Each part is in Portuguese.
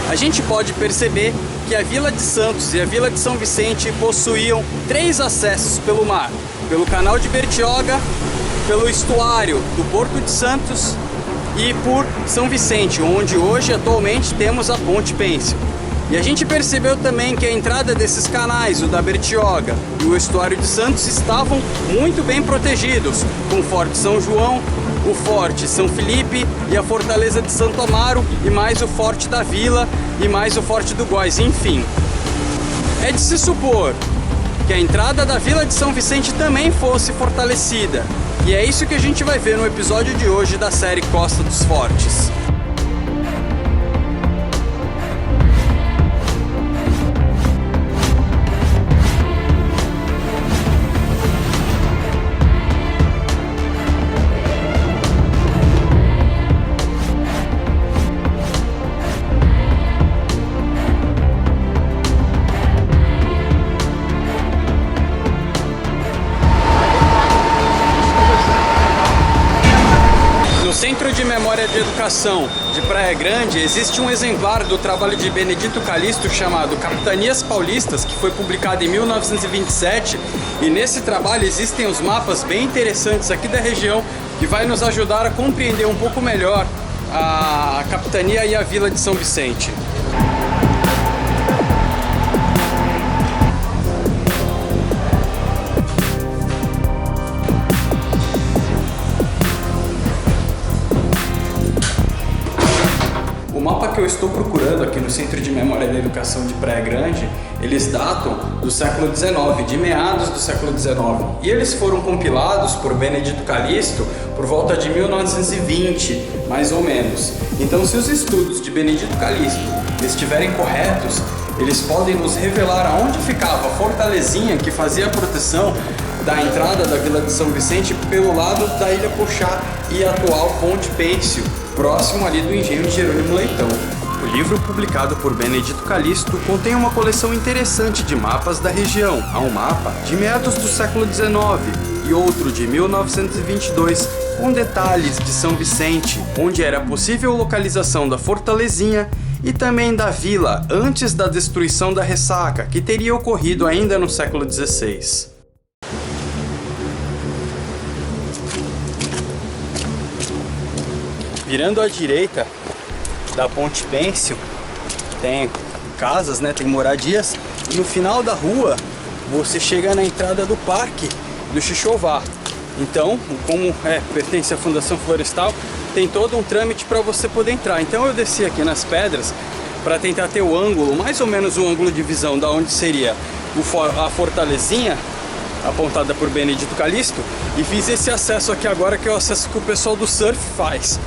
a gente pode perceber que a Vila de Santos e a Vila de São Vicente possuíam 3 acessos pelo mar: pelo canal de Bertioga, pelo estuário do Porto de Santos e por São Vicente, onde hoje atualmente temos a Ponte Pêncil. E a gente percebeu também que a entrada desses canais, o da Bertioga e o estuário de Santos, estavam muito bem protegidos, com o Forte São João, o Forte São Felipe e a Fortaleza de Santo Amaro, e mais o Forte da Vila e mais o Forte do Góis, enfim. É de se supor que a entrada da Vila de São Vicente também fosse fortalecida, e é isso que a gente vai ver no episódio de hoje da série Costa dos Fortes. No Centro de Memória de Educação de Praia Grande existe um exemplar do trabalho de Benedito Calixto chamado Capitanias Paulistas, que foi publicado em 1927, e nesse trabalho existem os mapas bem interessantes aqui da região que vai nos ajudar a compreender um pouco melhor a capitania e a Vila de São Vicente. O mapa que eu estou procurando aqui no Centro de Memória da Educação de Praia Grande, eles datam do século XIX, de meados do século XIX. E eles foram compilados por Benedito Calixto por volta de 1920, mais ou menos. Então, se os estudos de Benedito Calixto estiverem corretos, eles podem nos revelar aonde ficava a fortalezinha que fazia a proteção da entrada da Vila de São Vicente pelo lado da Ilha Pochá e a atual Ponte Pêncil, próximo ali do engenho de Jerônimo Leitão. O livro publicado por Benedito Calixto contém uma coleção interessante de mapas da região. Há um mapa de meados do século XIX e outro de 1922 com detalhes de São Vicente, onde era possível localização da fortalezinha e também da vila antes da destruição da Ressaca, que teria ocorrido ainda no século XVI. Virando à direita da Ponte Pêncil, tem casas, né, tem moradias, e no final da rua você chega na entrada do Parque do Xixová. Então, como pertence à Fundação Florestal, tem todo um trâmite para você poder entrar. Então eu desci aqui nas pedras para tentar ter o ângulo, mais ou menos o ângulo de visão da onde seria a fortalezinha apontada por Benedito Calixto, e fiz esse acesso aqui agora, que é o acesso que o pessoal do surf faz.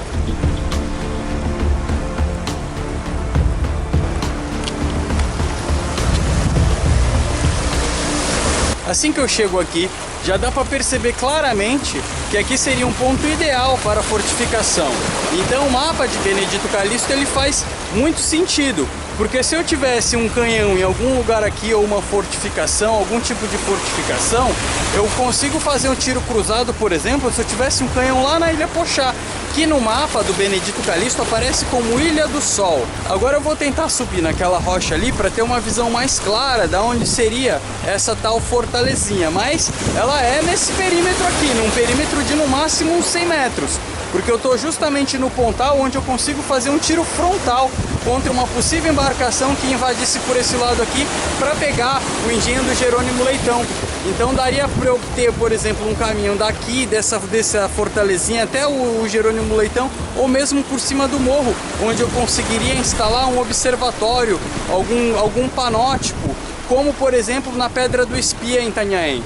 Assim que eu chego aqui, já dá para perceber claramente que aqui seria um ponto ideal para a fortificação. Então o mapa de Benedito Calixto ele faz muito sentido, porque se eu tivesse um canhão em algum lugar aqui, ou uma fortificação, algum tipo de fortificação, eu consigo fazer um tiro cruzado, por exemplo, se eu tivesse um canhão lá na Ilha Pochá, que no mapa do Benedito Calixto aparece como Ilha do Sol. Agora eu vou tentar subir naquela rocha ali para ter uma visão mais clara de onde seria essa tal fortalezinha, mas ela é nesse perímetro aqui, num perímetro de no máximo uns 100 metros. Porque eu estou justamente no pontal onde eu consigo fazer um tiro frontal contra uma possível embarcação que invadisse por esse lado aqui para pegar o engenho do Jerônimo Leitão. Então daria para eu ter, por exemplo, um caminho daqui, dessa fortalezinha até o Jerônimo Leitão, ou mesmo por cima do morro, onde eu conseguiria instalar um observatório, algum panótipo, como por exemplo na Pedra do Espia em Itanhaém.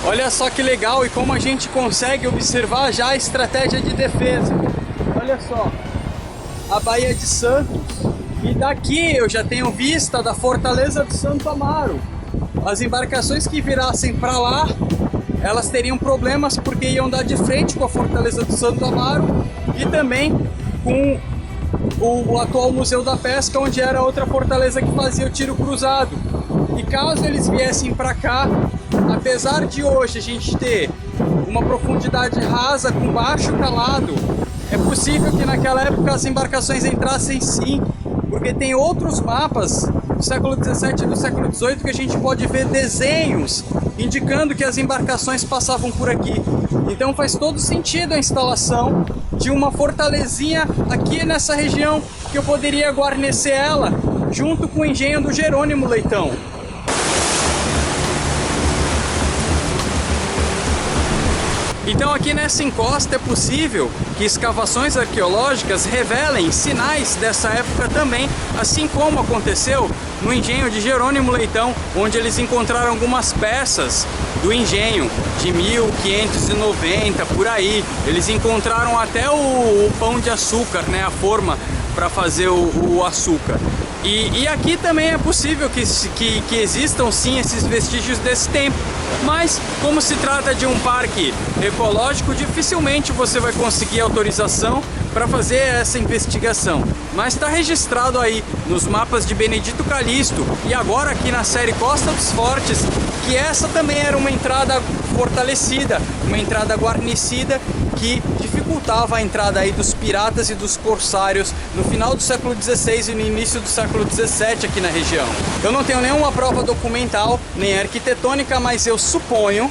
Olha só que legal e como a gente consegue observar já a estratégia de defesa. Olha só, a Baía de Santos, e daqui eu já tenho vista da Fortaleza de Santo Amaro. As embarcações que virassem para lá, elas teriam problemas porque iam dar de frente com a Fortaleza de Santo Amaro e também com o atual Museu da Pesca, onde era outra fortaleza que fazia o tiro cruzado. E caso eles viessem para cá, apesar de hoje a gente ter uma profundidade rasa com baixo calado, é possível que naquela época as embarcações entrassem sim, porque tem outros mapas do século XVII e do século XVIII que a gente pode ver desenhos indicando que as embarcações passavam por aqui. Então faz todo sentido a instalação de uma fortalezinha aqui nessa região, que eu poderia guarnecer ela junto com o engenho do Jerônimo Leitão. Então aqui nessa encosta é possível que escavações arqueológicas revelem sinais dessa época também, assim como aconteceu no engenho de Jerônimo Leitão, onde eles encontraram algumas peças do engenho de 1590, por aí. Eles encontraram até o pão de açúcar, né, a forma para fazer o açúcar. E aqui também é possível que existam sim esses vestígios desse tempo, mas como se trata de um parque ecológico, dificilmente você vai conseguir autorização para fazer essa investigação. Mas está registrado aí nos mapas de Benedito Calixto e agora aqui na série Costa dos Fortes, que essa também era uma entrada fortalecida, uma entrada guarnecida que dificultava a entrada aí dos piratas e dos corsários no final do século XVI e no início do século XVII aqui na região. Eu não tenho nenhuma prova documental nem arquitetônica, mas eu suponho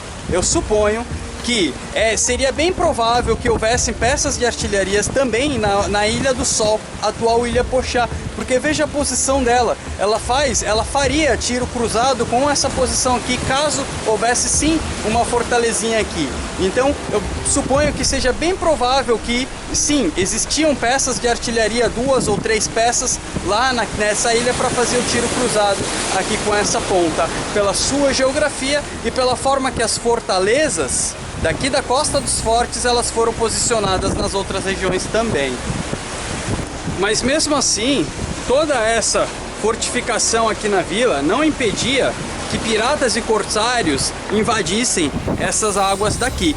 que seria bem provável que houvessem peças de artilharias também na Ilha do Sol, atual Ilha Pochá, porque veja a posição dela, ela faria tiro cruzado com essa posição aqui, caso houvesse sim uma fortalezinha aqui. Então eu suponho que seja bem provável que sim, existiam peças de artilharia, 2 ou 3 peças lá nessa ilha para fazer o tiro cruzado aqui com essa ponta, pela sua geografia e pela forma que as fortalezas daqui da Costa dos Fortes elas foram posicionadas nas outras regiões também. Mas mesmo assim, toda essa fortificação aqui na vila não impedia que piratas e corsários invadissem essas águas daqui.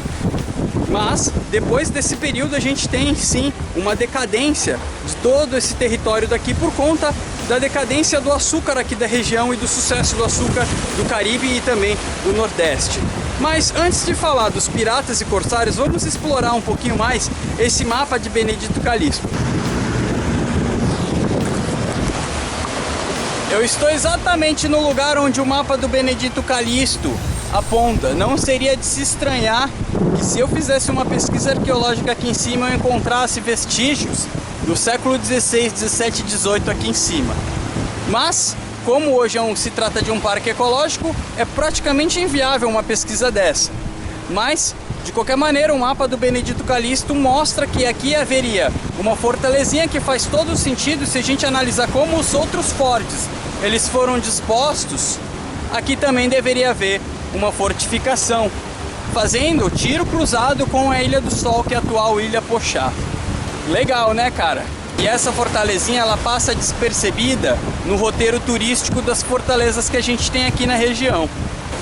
Mas depois desse período a gente tem sim uma decadência de todo esse território daqui por conta da decadência do açúcar aqui da região e do sucesso do açúcar do Caribe e também do Nordeste. Mas antes de falar dos piratas e corsários, vamos explorar um pouquinho mais esse mapa de Benedito Calixto. Eu estou exatamente no lugar onde o mapa do Benedito Calixto aponta. Não seria de se estranhar que se eu fizesse uma pesquisa arqueológica aqui em cima eu encontrasse vestígios do século XVI, XVII e XVIII aqui em cima. Mas, como hoje se trata de um parque ecológico, é praticamente inviável uma pesquisa dessa. Mas, de qualquer maneira, o mapa do Benedito Calixto mostra que aqui haveria uma fortalezinha que faz todo o sentido se a gente analisar como os outros fortes eles foram dispostos. Aqui também deveria haver uma fortificação, fazendo tiro cruzado com a Ilha do Sol, que é a atual Ilha Pochá. Legal, né, cara? E essa fortalezinha ela passa despercebida no roteiro turístico das fortalezas que a gente tem aqui na região.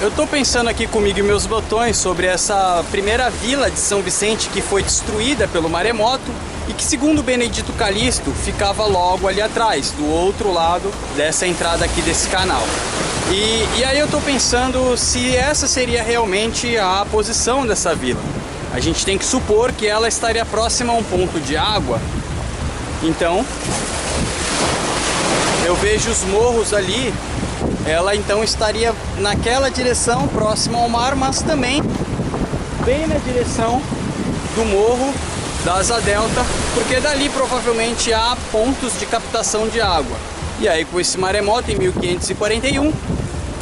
Eu tô pensando aqui comigo e meus botões sobre essa primeira vila de São Vicente que foi destruída pelo maremoto e que, segundo Benedito Calixto, ficava logo ali atrás, do outro lado dessa entrada aqui desse canal. E aí eu tô pensando se essa seria realmente a posição dessa vila. A gente tem que supor que ela estaria próxima a um ponto de água. Então, eu vejo os morros ali, ela então estaria naquela direção, próxima ao mar, mas também bem na direção do morro da Asa Delta, porque dali provavelmente há pontos de captação de água. E aí com esse maremoto em 1541,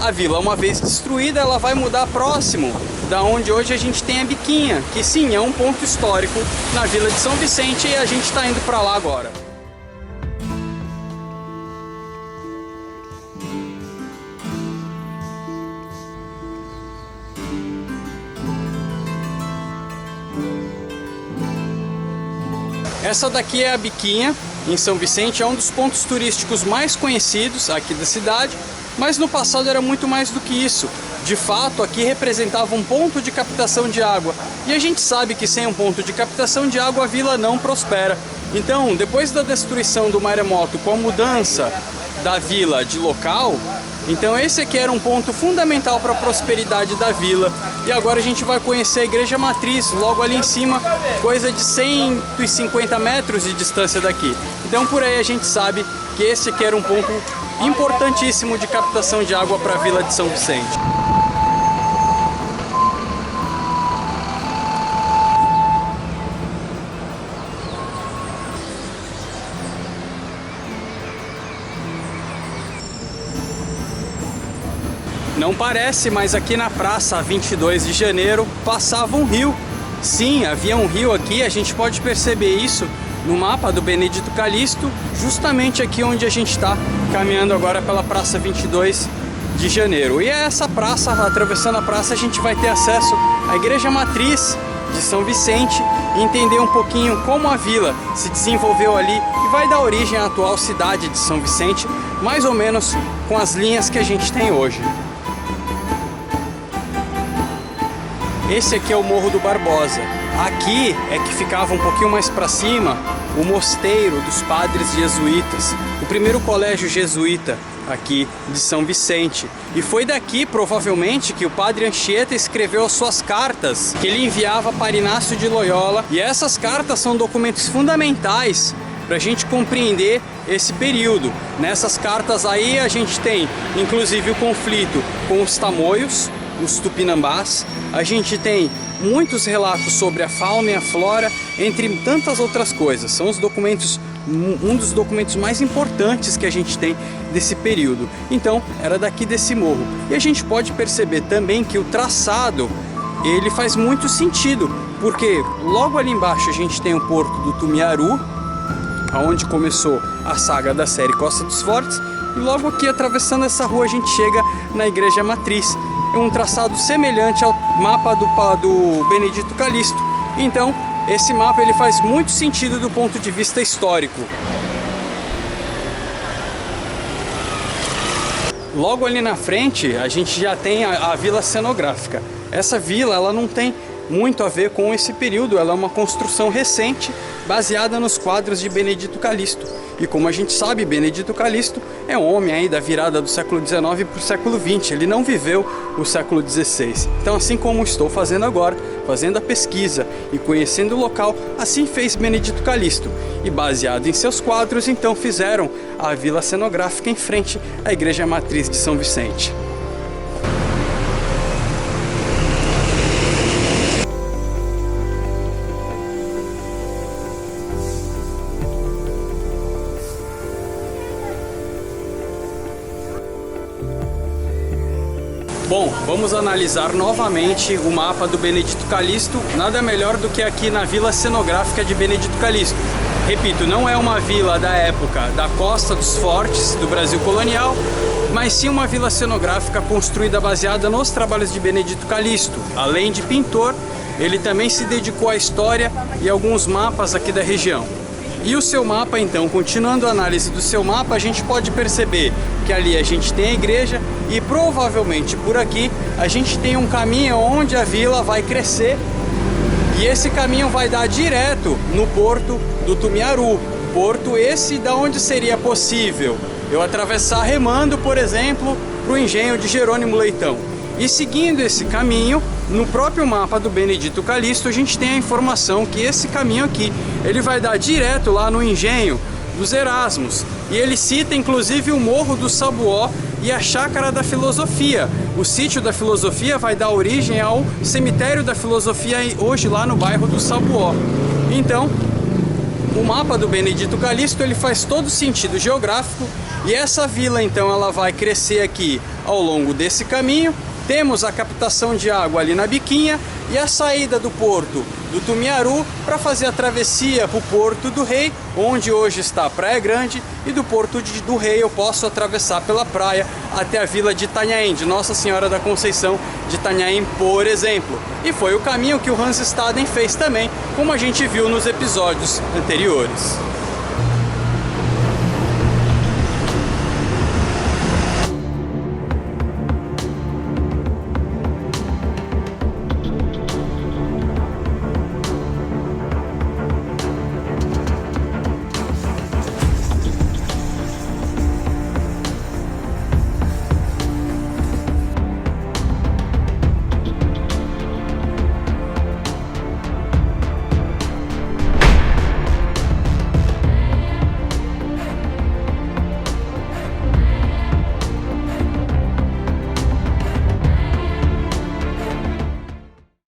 a vila, uma vez destruída, ela vai mudar próximo da onde hoje a gente tem a Biquinha, que sim, é um ponto histórico na vila de São Vicente, e a gente está indo para lá agora. Essa daqui é a Biquinha, em São Vicente, é um dos pontos turísticos mais conhecidos aqui da cidade, mas no passado era muito mais do que isso. De fato, aqui representava um ponto de captação de água, e a gente sabe que sem um ponto de captação de água a vila não prospera. Então, depois da destruição do maremoto com a mudança da vila de local, então esse aqui era um ponto fundamental para a prosperidade da vila. E agora a gente vai conhecer a igreja matriz, logo ali em cima, coisa de 150 metros de distância daqui. Então por aí a gente sabe que esse aqui era um ponto importantíssimo de captação de água para a vila de São Vicente. Não parece, mas aqui na praça 22 de janeiro passava um rio. Sim, havia um rio aqui, a gente pode perceber isso no mapa do Benedito Calixto, justamente aqui onde a gente está caminhando agora pela praça 22 de janeiro. E é essa praça, atravessando a praça, a gente vai ter acesso à igreja matriz de São Vicente e entender um pouquinho como a vila se desenvolveu ali e vai dar origem à atual cidade de São Vicente, mais ou menos com as linhas que a gente tem hoje. Esse aqui é o Morro do Barbosa. Aqui é que ficava um pouquinho mais para cima o mosteiro dos padres jesuítas, o primeiro colégio jesuíta aqui de São Vicente. E foi daqui, provavelmente, que o padre Anchieta escreveu as suas cartas que ele enviava para Inácio de Loyola. E essas cartas são documentos fundamentais para a gente compreender esse período. Nessas cartas aí a gente tem, inclusive, o conflito com os tamoios, os tupinambás. A gente tem muitos relatos sobre a fauna e a flora, entre tantas outras coisas. São os documentos, um dos documentos mais importantes que a gente tem desse período. Então, era daqui desse morro. E a gente pode perceber também que o traçado, ele faz muito sentido, porque logo ali embaixo a gente tem o porto do Tumiaru, onde começou a saga da série Costa dos Fortes, e logo aqui, atravessando essa rua, a gente chega na igreja matriz. É um traçado semelhante ao mapa do Benedito Calixto. Então, esse mapa ele faz muito sentido do ponto de vista histórico. Logo ali na frente, a gente já tem a Vila Cenográfica. Essa vila, ela não tem muito a ver com esse período, ela é uma construção recente, baseada nos quadros de Benedito Calixto. E como a gente sabe, Benedito Calixto é um homem aí da virada do século XIX para o século XX, ele não viveu o século XVI. Então, assim como estou fazendo agora, fazendo a pesquisa e conhecendo o local, assim fez Benedito Calixto. E baseado em seus quadros, então fizeram a Vila Cenográfica em frente à Igreja Matriz de São Vicente. Bom, vamos analisar novamente o mapa do Benedito Calixto, nada melhor do que aqui na Vila Cenográfica de Benedito Calixto. Repito, não é uma vila da época da Costa dos Fortes, do Brasil colonial, mas sim uma vila cenográfica construída baseada nos trabalhos de Benedito Calixto. Além de pintor, ele também se dedicou à história e alguns mapas aqui da região. E o seu mapa, então, continuando a análise do seu mapa, a gente pode perceber que ali a gente tem a igreja e provavelmente por aqui a gente tem um caminho onde a vila vai crescer e esse caminho vai dar direto no porto do Tumiaru. Porto esse da onde seria possível eu atravessar remando, por exemplo, para o engenho de Jerônimo Leitão. E seguindo esse caminho, no próprio mapa do Benedito Calixto, a gente tem a informação que esse caminho aqui, ele vai dar direto lá no engenho dos Erasmos. E ele cita inclusive o Morro do Sabuó e a Chácara da Filosofia. O sítio da Filosofia vai dar origem ao Cemitério da Filosofia, hoje lá no bairro do Sabuó. Então, o mapa do Benedito Calixto, ele faz todo sentido geográfico. E essa vila, então, ela vai crescer aqui ao longo desse caminho. Temos a captação de água ali na Biquinha e a saída do porto do Tumiaru para fazer a travessia para o Porto do Rei, onde hoje está a Praia Grande, e do Porto do Rei eu posso atravessar pela praia até a vila de Itanhaém, de Nossa Senhora da Conceição de Itanhaém, por exemplo. E foi o caminho que o Hans Staden fez também, como a gente viu nos episódios anteriores.